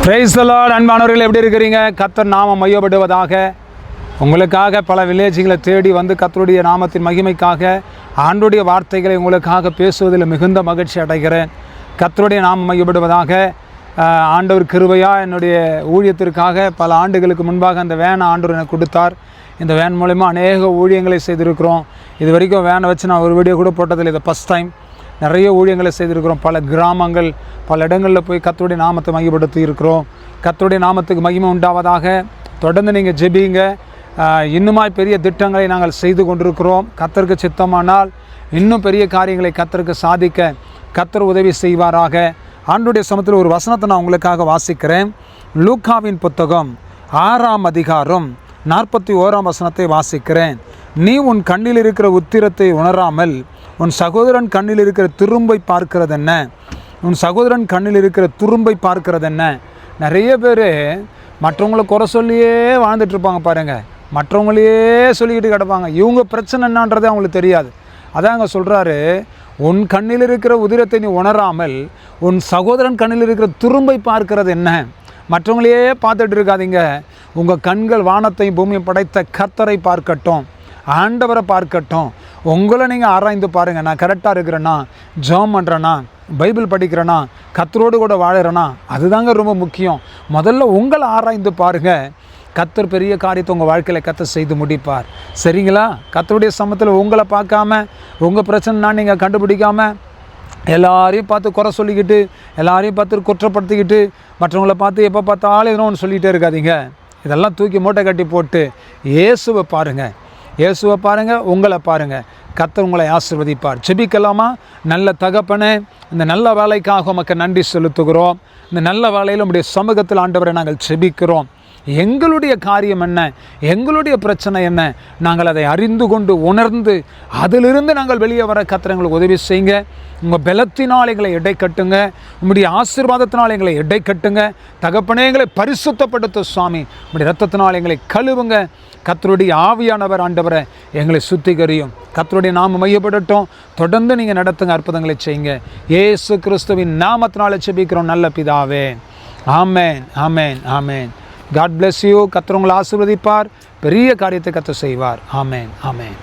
Praise the Lord. அன்பானவர்கள் எப்படி இருக்கிறீங்க? கர்த்தர் நாமம் மையப்படுவதாக. உங்களுக்காக பல வில்லேஜுகளை தேடி வந்து கர்த்தருடைய நாமத்தின் மகிமைக்காக ஆண்டுடைய வார்த்தைகளை உங்களுக்காக பேசுவதில் மிகுந்த மகிழ்ச்சி அடைகிறேன். கர்த்தருடைய நாமம் மையப்படுவதாக. ஆண்டவர் கிருபையாக என்னுடைய ஊழியத்திற்காக பல ஆண்டுகளுக்கு முன்பாக அந்த வேனை ஆண்டவர் எனக்கு கொடுத்தார். இந்த வேன் மூலமா அநேக ஊழியங்களை செய்திருக்கிறோம். இது வரைக்கும் வேனை வச்சு நான் ஒரு வீடியோ கூட போட்டதில்லை. இது ஃபஸ்ட் டைம். நிறைய ஊழியங்களை செய்திருக்கிறோம். பல கிராமங்கள், பல இடங்களில் போய் கர்த்தருடைய நாமத்தை மையப்படுத்தி இருக்கிறோம். கர்த்தருடைய நாமத்துக்கு மகிமை உண்டாவதாக. தொடர்ந்து நீங்கள் ஜெபிங்க. இன்னுமாய் பெரிய திட்டங்களை நாங்கள் செய்து கொண்டிருக்கிறோம். கர்த்தருக்கு சித்தமானால் இன்னும் பெரிய காரியங்களை கர்த்தருக்கு சாதிக்க கர்த்தர் உதவி செய்வாராக. ஆண்டவருடைய சமூகத்தில் ஒரு வசனத்தை நான் உங்களுக்காக வாசிக்கிறேன். லூக்காவின் புத்தகம் 6ஆம் அதிகாரம் 41ஆம் வசனத்தை வாசிக்கிறேன். நீ உன் கண்ணில் இருக்கிற உத்திரத்தை உணராமல் உன் சகோதரன் கண்ணில் இருக்கிற துரும்பை பார்க்கிறது என்ன? உன் சகோதரன் கண்ணில் இருக்கிற துரும்பை பார்க்கிறது என்ன? நிறைய பேர் மற்றவங்களை குறை சொல்லியே வாழ்ந்துட்டுருப்பாங்க பாருங்கள். மற்றவங்களையே சொல்லிக்கிட்டு கிடப்பாங்க. இவங்க பிரச்சனை என்னன்றதே அவங்களுக்கு தெரியாது. அதான் அங்கே சொல்கிறாரு, உன் கண்ணில் இருக்கிற உதிரத்தை நீ உணராமல் உன் சகோதரன் கண்ணில் இருக்கிற துரும்பை பார்க்கிறது என்ன? மற்றவங்களையே பார்த்துட்டு இருக்காதீங்க. உங்கள் கண்கள் வானத்தையும் பூமியை படைத்த கர்த்தரை பார்க்கட்டும், ஆண்டவரை பார்க்கட்டும். உங்களை நீங்கள் ஆராய்ந்து பாருங்கள். நான் கரெக்டாக இருக்கிறேன்னா, ஜெபம் பண்ணுறேன்னா, பைபிள் படிக்கிறேன்னா, கர்த்தரோடு கூட வாழறேன்னா, அதுதாங்க ரொம்ப முக்கியம். முதல்ல உங்களை ஆராய்ந்து பாருங்கள். கர்த்தர் பெரிய காரியத்தை உங்கள் வாழ்க்கையில் கர்த்தர் செய்து முடிப்பார். சரிங்களா? கர்த்தருடைய சமூகத்தில் உங்களை பார்க்காம, உங்கள் பிரச்சனைனா நீங்கள் கண்டுபிடிக்காமல், எல்லாரையும் பார்த்து குறை சொல்லிக்கிட்டு, எல்லாரையும் பார்த்து குற்றப்படுத்திக்கிட்டு, மற்றவங்கள பார்த்து எப்போ பார்த்தாலும் எதுவும் ஒன்று சொல்லிகிட்டே இருக்காதீங்க. இதெல்லாம் தூக்கி மூட்டை கட்டி போட்டு இயேசுவை பாருங்கள். இயேசுவை பாருங்கள், உங்களை பாருங்கள். கர்த்தர் உங்களை ஆசீர்வதிப்பார். ஜெபிக்கலாமா? நல்ல தகப்பனே, இந்த நல்ல வேலைக்காக உமக்கு நன்றி செலுத்துகிறோம். இந்த நல்ல வேலையில் உம்முடைய சமூகத்தில் ஆண்டவரை நாங்கள் ஜெபிக்கிறோம். எங்களுடைய காரியம் என்ன, எங்களுடைய பிரச்சனை என்ன, நாங்கள் அதை அறிந்து கொண்டு உணர்ந்து அதிலிருந்து நாங்கள் வெளியே வர கர்த்தர் எங்களுக்கு உதவி செய்யுங்க. உங்கள் பலத்தினால் எங்களை எடை கட்டுங்க. உங்களுடைய ஆசீர்வாதத்தினால் எங்களை எடை கட்டுங்க. தகப்பனே, எங்களை பரிசுத்தப்படுத்த சுவாமி. உங்களுடைய இரத்தத்தினால் எங்களை கழுவுங்க. கர்த்தருடைய ஆவியானவர் ஆண்டவரை எங்களை சுத்திகரியும். கர்த்தருடைய நாமம் மையப்படட்டும். தொடர்ந்து நீங்கள் நடத்துங்க, அற்புதங்களை செய்யுங்க. இயேசு கிறிஸ்துவின் நாமத்தினால ஜெபிக்கிறோம் நல்ல பிதாவே. ஆமென், ஆமென், ஆமென். God bless you. கர்த்தர் உங்களை ஆசீர்வதிப்பார். பெரிய காரியத்தை கர்த்தர் செய்வார். ஆமென், ஆமென்.